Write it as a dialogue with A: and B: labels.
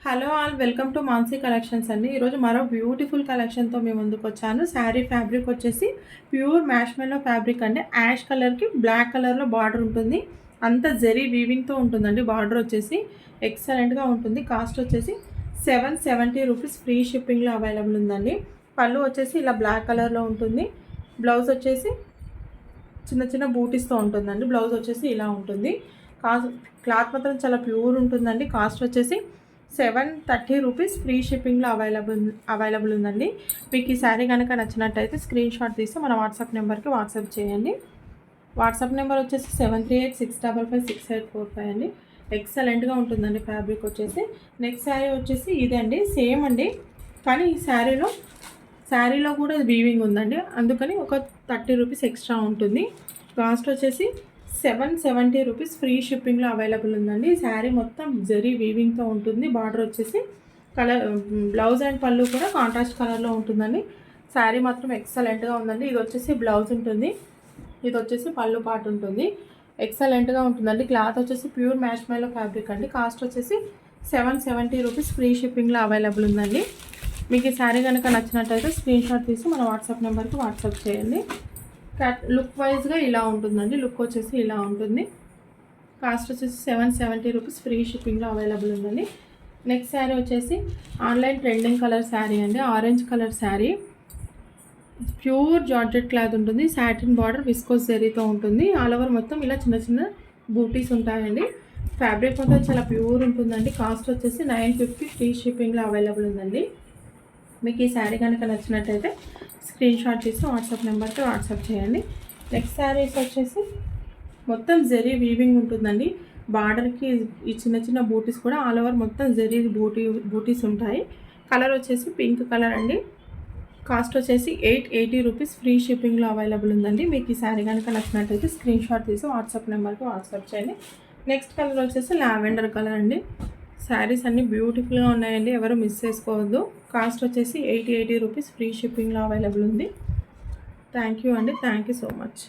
A: Hello all welcome to Mansi collections అండి. ఈరోజు మరో బ్యూటిఫుల్ కలెక్షన్తో మేము ముందుకు వచ్చాను. శారీ ఫ్యాబ్రిక్ వచ్చేసి ప్యూర్ మ్యాష్మెల్లో ఫ్యాబ్రిక్ అండి. యాష్ కలర్కి బ్లాక్ కలర్లో బార్డర్ ఉంటుంది. అంత జెరీ వీవింగ్తో ఉంటుందండి. బార్డర్ వచ్చేసి ఎక్సలెంట్గా ఉంటుంది. కాస్ట్ వచ్చేసి 770 రూపీస్ ఫ్రీ షిప్పింగ్లో అవైలబుల్ ఉందండి. పళ్ళు వచ్చేసి ఇలా బ్లాక్ కలర్లో ఉంటుంది. బ్లౌజ్ వచ్చేసి చిన్న చిన్న బూటీస్తో ఉంటుందండి. బ్లౌజ్ వచ్చేసి ఇలా ఉంటుంది. క్లాత్ మాత్రం చాలా ప్యూర్ ఉంటుందండి. కాస్ట్ వచ్చేసి 730 రూపీస్ ఫ్రీ షిప్పింగ్లో అవైలబుల్ ఉందండి. మీకు ఈ శారీ కనుక నచ్చినట్టయితే స్క్రీన్ షాట్ తీసి మన వాట్సాప్ నెంబర్కి వాట్సాప్ చేయండి. వాట్సాప్ నెంబర్ వచ్చేసి 7386556845 అండి. ఎక్సలెంట్గా ఉంటుందండి ఫ్యాబ్రిక్ వచ్చేసి. నెక్స్ట్ శారీ వచ్చేసి ఇదండి, సేమ్ అండి, కానీ ఈ శారీలో కూడా వీవింగ్ ఉందండి, అందుకని ఒక 30 రూపీస్ ఎక్స్ట్రా ఉంటుంది. కాస్ట్ వచ్చేసి 770 రూపీస్ ఫ్రీ షిప్పింగ్లో అవైలబుల్ ఉందండి. ఈ శారీ మొత్తం జరీ వీవింగ్తో ఉంటుంది. బార్డర్ వచ్చేసి బ్లౌజ్ అండ్ పళ్ళు కూడా కాంట్రాస్ట్ కలర్లో ఉంటుందండి. శారీ మాత్రం ఎక్సలెంట్గా ఉందండి. ఇది వచ్చేసి బ్లౌజ్ ఉంటుంది, ఇది వచ్చేసి పళ్ళు పాటు ఉంటుంది. ఎక్సలెంట్గా ఉంటుందండి. క్లాత్ వచ్చేసి ప్యూర్ మ్యాష్మెల్లో ఫ్యాబ్రిక్ అండి. కాస్ట్ వచ్చేసి 770 రూపీస్ ఫ్రీ షిప్పింగ్లో అవైలబుల్ ఉందండి. మీకు ఈ శారీ కనుక నచ్చినట్టయితే స్క్రీన్ షాట్ తీసి మన వాట్సాప్ నెంబర్కి వాట్సాప్ చేయండి. లుక్ వైజ్గా ఇలా ఉంటుందండి. లుక్ వచ్చేసి ఇలా ఉంటుంది. కాస్ట్ వచ్చేసి 770 రూపీస్ ఫ్రీ షిప్పింగ్లో అవైలబుల్ ఉందండి. నెక్స్ట్ శారీ వచ్చేసి ఆన్లైన్ ట్రెండింగ్ కలర్ శారీ అండి. Orange colour sari, pure georgette cloth ఉంటుంది. సాటిన్ బార్డర్ విస్కోస్ జరీతో ఉంటుంది. ఆల్ ఓవర్ మొత్తం ఇలా చిన్న చిన్న బూటీస్ ఉంటాయండి. ఫ్యాబ్రిక్ మొత్తం చాలా ప్యూర్ ఉంటుందండి. కాస్ట్ వచ్చేసి 950 ఫ్రీ షిప్పింగ్లో అవైలబుల్ ఉందండి. మీకు ఈ శారీ కనుక నచ్చినట్టయితే స్క్రీన్ షాట్ తీసి వాట్సాప్ నెంబర్కి వాట్సాప్ చేయండి. నెక్స్ట్ శారీస్ వచ్చేసి మొత్తం జరీ వీవింగ్ ఉంటుందండి. బార్డర్కి ఈ చిన్న చిన్న బూటీస్ కూడా ఆల్ ఓవర్ మొత్తం జరీ బూటీస్ ఉంటాయి. కలర్ వచ్చేసి పింక్ కలర్ అండి. కాస్ట్ వచ్చేసి 880 రూపీస్ ఫ్రీ షిప్పింగ్లో అవైలబుల్ ఉందండి. మీకు ఈ శారీ కనుక నచ్చినట్టయితే స్క్రీన్ షాట్ తీసి వాట్సాప్ నెంబర్కి వాట్సాప్ చేయండి. నెక్స్ట్ కలర్ వచ్చేసి లావెండర్ కలర్ అండి. శారీస్ అన్నీ బ్యూటిఫుల్గా ఉన్నాయండి, ఎవరు మిస్ చేసుకోవద్దు. కాస్ట్ వచ్చేసి 880 రూపీస్ ఫ్రీ షిప్పింగ్లో అవైలబుల్ ఉంది. థ్యాంక్ యూ అండి. Thank you so much.